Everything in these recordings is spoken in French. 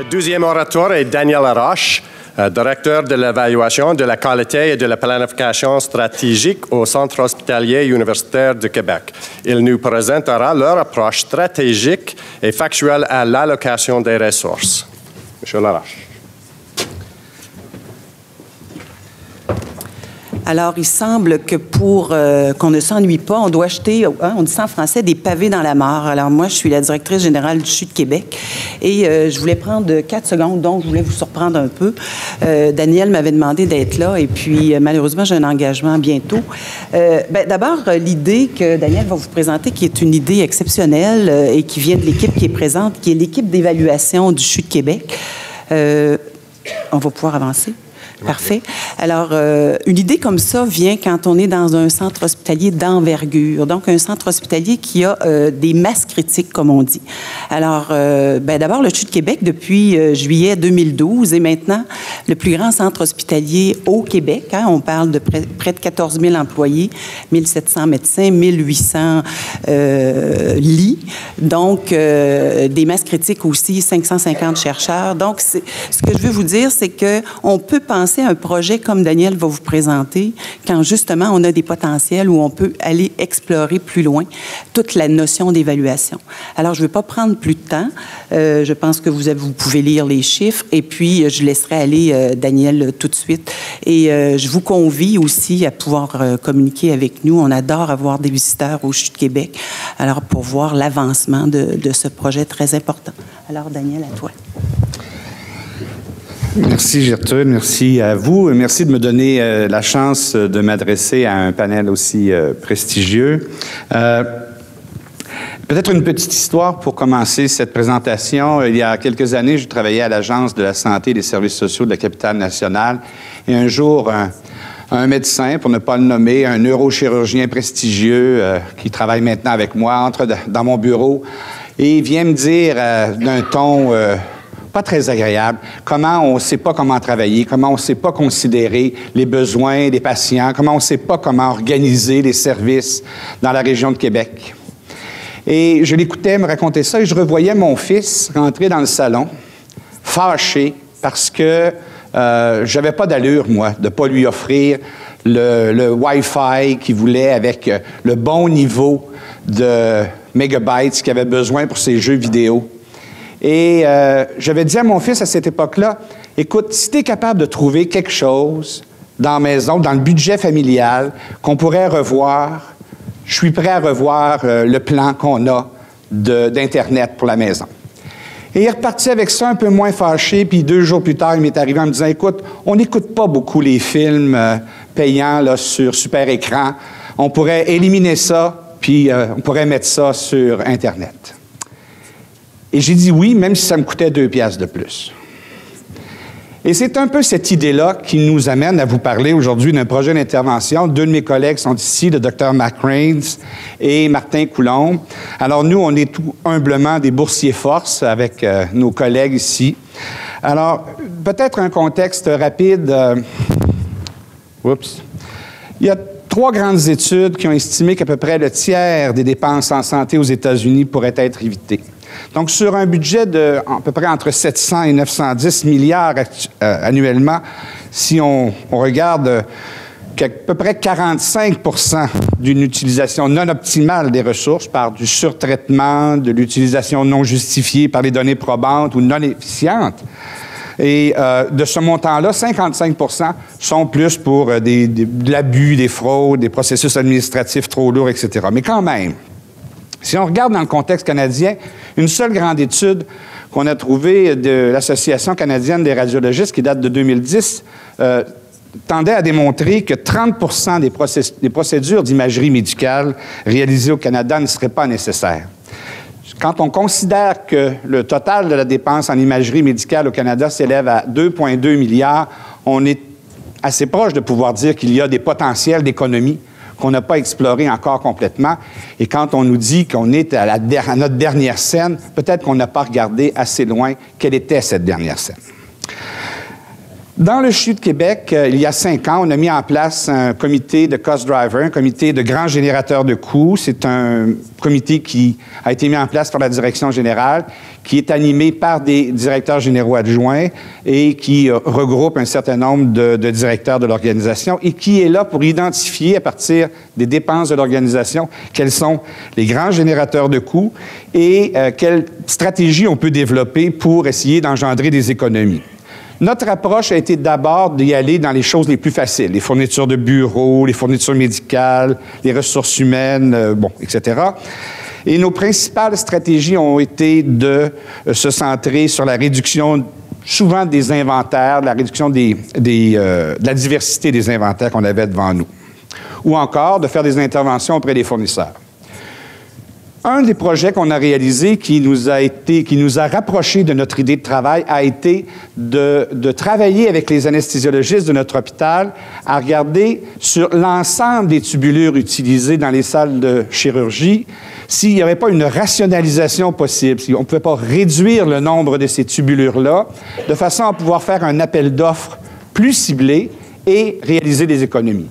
Le deuxième orateur est Daniel Laroche, directeur de l'évaluation de la qualité et de la planification stratégique au Centre hospitalier universitaire de Québec. Il nous présentera leur approche stratégique et factuelle à l'allocation des ressources. Monsieur Laroche. Alors, il semble que pour qu'on ne s'ennuie pas, on doit acheter, on dit ça en français, des pavés dans la mare. Alors, moi, je suis la directrice générale du CHU de Québec et je voulais prendre 4 secondes, donc je voulais vous surprendre un peu. Daniel m'avait demandé d'être là et puis, malheureusement, j'ai un engagement bientôt. D'abord, l'idée que Daniel va vous présenter, qui est une idée exceptionnelle et qui vient de l'équipe qui est présente, qui est l'équipe d'évaluation du CHU de Québec. On va pouvoir avancer. Parfait. Alors, une idée comme ça vient quand on est dans un centre hospitalier d'envergure, donc un centre hospitalier qui a des masses critiques, comme on dit. Alors, d'abord, le CHU de Québec, depuis juillet 2012, est maintenant le plus grand centre hospitalier au Québec. Hein. On parle de près de 14 000 employés, 1 700 médecins, 1 800 lits, donc des masses critiques aussi, 550 chercheurs. Donc, ce que je veux vous dire, c'est qu'on peut penser à un projet comme Daniel va vous présenter quand justement on a des potentiels où on peut aller explorer plus loin toute la notion d'évaluation. Alors, je ne vais pas prendre plus de temps. Je pense que vous pouvez lire les chiffres et puis je laisserai aller Daniel tout de suite. Et je vous convie aussi à pouvoir communiquer avec nous. On adore avoir des visiteurs au CHU de Québec. Alors, pour voir l'avancement de ce projet très important. Alors, Daniel, à toi. Merci Gertrude, merci à vous et merci de me donner la chance de m'adresser à un panel aussi prestigieux. Peut-être une petite histoire pour commencer cette présentation. Il y a quelques années, je travaillais à l'Agence de la santé et des services sociaux de la capitale nationale et un jour, un médecin, pour ne pas le nommer, un neurochirurgien prestigieux qui travaille maintenant avec moi, entre dans mon bureau et il vient me dire d'un ton pas très agréable, comment on ne sait pas comment travailler, comment on ne sait pas considérer les besoins des patients, comment on ne sait pas comment organiser les services dans la région de Québec. Et je l'écoutais me raconter ça et je revoyais mon fils rentrer dans le salon, fâché parce que je n'avais pas d'allure, moi, de ne pas lui offrir le Wi-Fi qu'il voulait avec le bon niveau de mégabytes qu'il avait besoin pour ses jeux vidéo. Et j'avais dit à mon fils à cette époque-là, écoute, si tu es capable de trouver quelque chose dans la maison, dans le budget familial, qu'on pourrait revoir, je suis prêt à revoir le plan qu'on a d'Internet pour la maison. Et il est reparti avec ça un peu moins fâché, puis 2 jours plus tard, il m'est arrivé en me disant, écoute, on n'écoute pas beaucoup les films payants là, sur super écran. On pourrait éliminer ça, puis on pourrait mettre ça sur Internet. Et j'ai dit oui, même si ça me coûtait 2 piastres de plus. Et c'est un peu cette idée-là qui nous amène à vous parler aujourd'hui d'un projet d'intervention. 2 de mes collègues sont ici, le Dr. Mac Rains et Martin Coulombe. Alors nous, on est tout humblement des boursiers force avec nos collègues ici. Alors, peut-être un contexte rapide. Il y a 3 grandes études qui ont estimé qu'à peu près le tiers des dépenses en santé aux États-Unis pourraient être évitées. Donc, sur un budget de à peu près entre 700 et 910 milliards annuellement, si on regarde qu'à peu près 45 d'une utilisation non optimale des ressources par du surtraitement, de l'utilisation non justifiée par les données probantes ou non efficientes, et de ce montant-là, 55 sont plus pour de l'abus, des fraudes, des processus administratifs trop lourds, etc. Mais quand même, si on regarde dans le contexte canadien, une seule grande étude qu'on a trouvée de l'Association canadienne des radiologistes, qui date de 2010, tendait à démontrer que 30 des procédures d'imagerie médicale réalisées au Canada ne seraient pas nécessaires. Quand on considère que le total de la dépense en imagerie médicale au Canada s'élève à 2,2 milliards, on est assez proche de pouvoir dire qu'il y a des potentiels d'économie qu'on n'a pas exploré encore complètement. Et quand on nous dit qu'on est à notre dernière scène, peut-être qu'on n'a pas regardé assez loin quelle était cette dernière scène. Dans le CHU de Québec, il y a 5 ans, on a mis en place un comité de cost driver, un comité de grands générateurs de coûts. C'est un comité qui a été mis en place par la direction générale, qui est animé par des directeurs généraux adjoints et qui regroupe un certain nombre de directeurs de l'organisation et qui est là pour identifier à partir des dépenses de l'organisation quels sont les grands générateurs de coûts et quelles stratégies on peut développer pour essayer d'engendrer des économies. Notre approche a été d'abord d'y aller dans les choses les plus faciles, les fournitures de bureaux, les fournitures médicales, les ressources humaines, etc. Et nos principales stratégies ont été de se centrer sur la réduction souvent des inventaires, la réduction de la diversité des inventaires qu'on avait devant nous, ou encore de faire des interventions auprès des fournisseurs. Un des projets qu'on a réalisé qui nous a rapprochés de notre idée de travail a été de travailler avec les anesthésiologistes de notre hôpital à regarder sur l'ensemble des tubulures utilisées dans les salles de chirurgie s'il n'y avait pas une rationalisation possible, si on ne pouvait pas réduire le nombre de ces tubulures-là de façon à pouvoir faire un appel d'offres plus ciblé et réaliser des économies.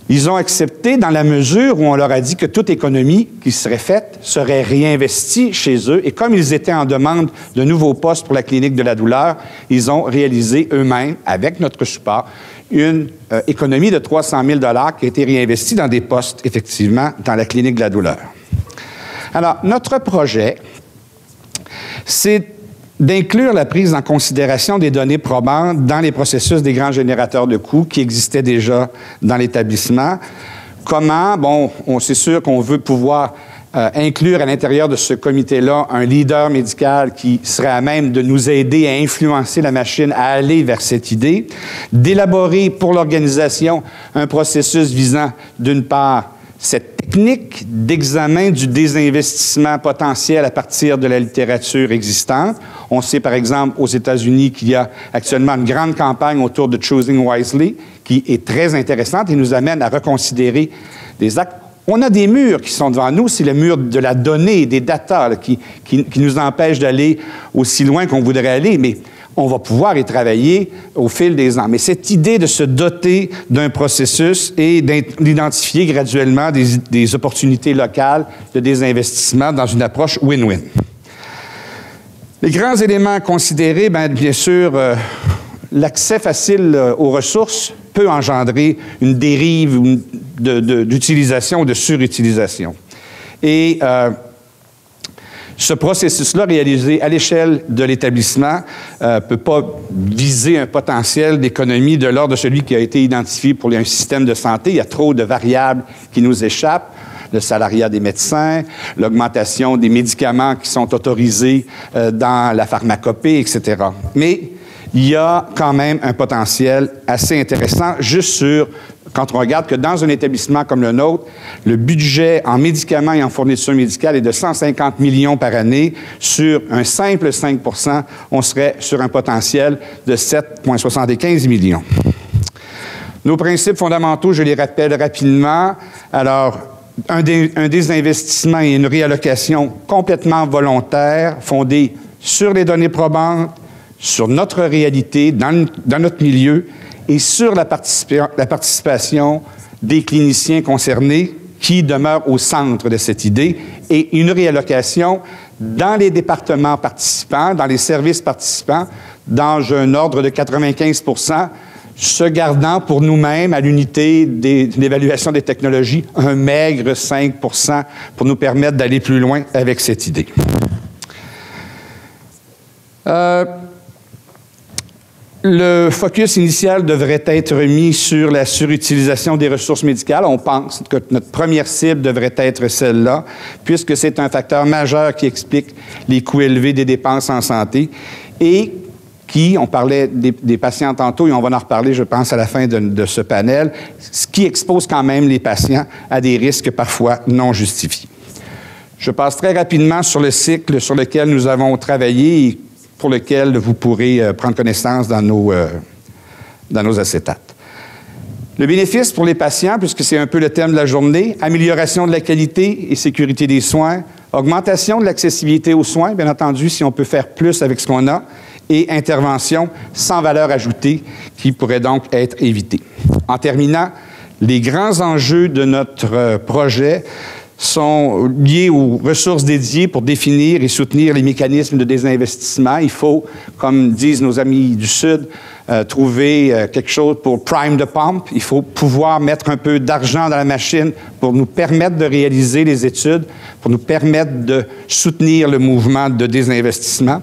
Ils ont accepté dans la mesure où on leur a dit que toute économie qui serait faite serait réinvestie chez eux. Et comme ils étaient en demande de nouveaux postes pour la clinique de la douleur, ils ont réalisé eux-mêmes, avec notre support, une économie de 300 000 $ qui a été réinvestie dans des postes, effectivement, dans la clinique de la douleur. Alors, notre projet, c'est d'inclure la prise en considération des données probantes dans les processus des grands générateurs de coûts qui existaient déjà dans l'établissement. Comment? Bon, c'est sûr qu'on veut pouvoir inclure à l'intérieur de ce comité-là un leader médical qui serait à même de nous aider à influencer la machine à aller vers cette idée, d'élaborer pour l'organisation un processus visant, d'une part, cette technique d'examen du désinvestissement potentiel à partir de la littérature existante. On sait, par exemple, aux États-Unis qu'il y a actuellement une grande campagne autour de Choosing Wisely qui est très intéressante et nous amène à reconsidérer des actes. On a des murs qui sont devant nous, c'est le mur de la donnée, des data là, qui nous empêche d'aller aussi loin qu'on voudrait aller, mais on va pouvoir y travailler au fil des ans. Mais cette idée de se doter d'un processus et d'identifier graduellement des opportunités locales de désinvestissement dans une approche win-win. Les grands éléments à considérer, bien sûr, l'accès facile aux ressources peut engendrer une dérive d'utilisation ou de surutilisation. Et ce processus-là, réalisé à l'échelle de l'établissement, ne peut pas viser un potentiel d'économie de l'ordre de celui qui a été identifié pour un système de santé. Il y a trop de variables qui nous échappent. Le salariat des médecins, l'augmentation des médicaments qui sont autorisés dans la pharmacopée, etc. Mais il y a quand même un potentiel assez intéressant juste sur, quand on regarde que dans un établissement comme le nôtre, le budget en médicaments et en fournitures médicales est de 150 millions par année. Sur un simple 5 %, on serait sur un potentiel de 7,75 millions. Nos principes fondamentaux, je les rappelle rapidement. Alors, un désinvestissement et une réallocation complètement volontaire, fondée sur les données probantes, sur notre réalité, dans notre milieu, et sur la participation des cliniciens concernés qui demeurent au centre de cette idée, et une réallocation dans les départements participants, dans les services participants, dans un ordre de 95 %, se gardant pour nous-mêmes, à l'unité d'évaluation des technologies, un maigre 5 % pour nous permettre d'aller plus loin avec cette idée. Le focus initial devrait être mis sur la surutilisation des ressources médicales. On pense que notre première cible devrait être celle-là, puisque c'est un facteur majeur qui explique les coûts élevés des dépenses en santé et qui, on parlait des patients tantôt, et on va en reparler, je pense, à la fin de ce panel, ce qui expose quand même les patients à des risques parfois non justifiés. Je passe très rapidement sur le cycle sur lequel nous avons travaillé et pour lequel vous pourrez prendre connaissance dans nos acétates. Le bénéfice pour les patients, puisque c'est un peu le thème de la journée, amélioration de la qualité et sécurité des soins, augmentation de l'accessibilité aux soins, bien entendu, si on peut faire plus avec ce qu'on a, et interventions sans valeur ajoutée qui pourraient donc être évitées. En terminant, les grands enjeux de notre projet sont liés aux ressources dédiées pour définir et soutenir les mécanismes de désinvestissement. Il faut, comme disent nos amis du Sud, trouver quelque chose pour prime the pump. Il faut pouvoir mettre un peu d'argent dans la machine pour nous permettre de réaliser les études, pour nous permettre de soutenir le mouvement de désinvestissement.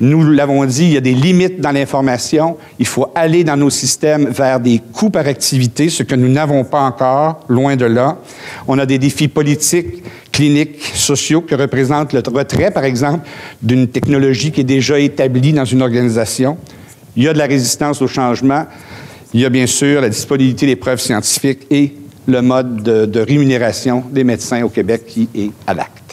Nous l'avons dit, il y a des limites dans l'information. Il faut aller dans nos systèmes vers des coûts par activité, ce que nous n'avons pas encore, loin de là. On a des défis politiques, cliniques, sociaux que représente le retrait, par exemple, d'une technologie qui est déjà établie dans une organisation. Il y a de la résistance au changement. Il y a bien sûr la disponibilité des preuves scientifiques et le mode de rémunération des médecins au Québec qui est à l'acte.